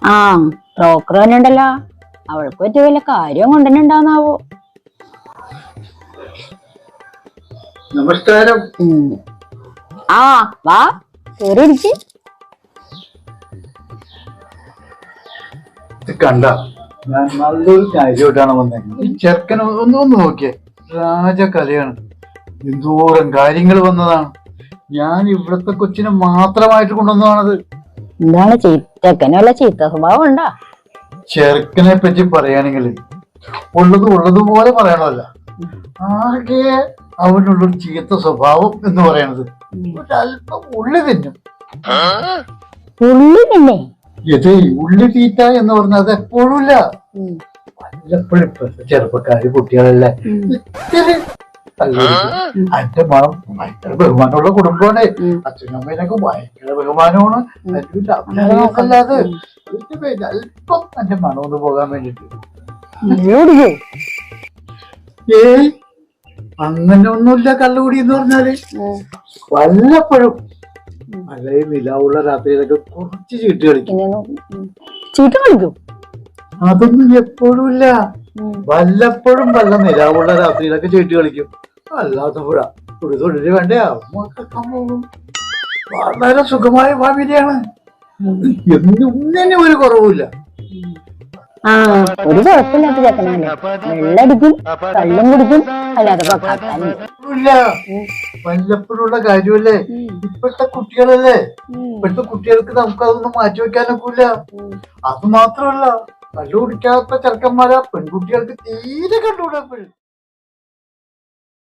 ആ ബ്രോക്കർ തന്നെ ഉണ്ടല്ലോ. അവൾക്ക് പറ്റിയ വല്ല കാര്യം കൊണ്ടുണ്ടാവുന്നാവോ. നമസ്കാരം. ആ വാ കേറിയിരിക്ക്. കണ്ട ഞാൻ നല്ലൊരു കാര്യമായിട്ടാണ് വന്നത്. ഈ ചെറുക്കൻ ഒന്ന് നോക്കിയേ, രാജകലയാണ്. എന്തോരം കാര്യങ്ങൾ വന്നതാണ്. ഞാൻ ഇവിടത്തെ കൊച്ചിനെ മാത്രമായിട്ട് കൊണ്ടുവന്നതാണത്. എന്താണ് ചെക്കന് വല്ല ചീത്ത സ്വഭാവം ഉണ്ടാ? ചെറുക്കനെ പറ്റി പറയുകയാണെങ്കിൽ ഉള്ളതുപോലെ പറയണമല്ല. ആകെ അവനുള്ളൊരു ചീത്ത സ്വഭാവം എന്ന് പറയണത് ഒരല്പം ഉള്ളി തിന്നും. ഉള്ളി തിന്നേ? ഇത് ഉള്ളി തീറ്റ എന്ന് പറഞ്ഞാൽ അത് എപ്പോഴും ഇല്ല. വല്ലപ്പോഴും ഇപ്പോഴത്തെ ചെറുപ്പക്കാര് കുട്ടികളല്ലേ ഇത്തിരി അതിന്റെ മണം. ഭയങ്കര ബഹുമാനമുള്ള കുടുംബമാണ്. അച്ഛനും അമ്മേനൊക്കെ ഭയങ്കര ബഹുമാനമാണ്. അല്ലാതെ അല്പം എന്റെ മണം ഒന്ന് പോകാൻ വേണ്ടിട്ട്. ഏയ് അങ്ങനെ ഒന്നുമില്ല. കള്ളുകൂടി എന്ന് പറഞ്ഞാല് വല്ലപ്പോഴും അല്ലെ നിലാവുള്ള രാത്രിയിലൊക്കെ കുറച്ച് ചീട്ട് കളിക്കും. ചീട്ട് കളിക്കും? അതൊന്നും എപ്പോഴും ഇല്ല. വല്ലപ്പോഴും വല്ല നിലാവുള്ള രാത്രിയിലൊക്കെ ചീട്ട് കളിക്കും. അല്ലാത്തപ്പോഴാ ഒരു തൊഴില് വേണ്ടേ പോകും. വളരെ സുഖമായ ഭാവിയാണ്. ഒന്നിനും ഒരു കുറവുമില്ല. ആ ഒരു കുഴപ്പമില്ലാത്ത ചെക്കനല്ലേ. വെള്ളടിക്കും, കള്ളും കുടിക്കും, അല്ലാതെ ഇല്ല. വല്ലപ്പോഴുള്ള കാര്യമല്ലേ. ഇപ്പോഴത്തെ കുട്ടികളല്ലേ. ഇപ്പോഴത്തെ കുട്ടികൾക്ക് നമുക്കതൊന്നും മാറ്റി വെക്കാനൊക്കില്ല. അത് മാത്രമല്ല, കള്ളു കുടിക്കാത്ത ചെറുക്കന്മാരാ പെൺകുട്ടികൾക്ക് തീരെ കണ്ടുകൂടാ.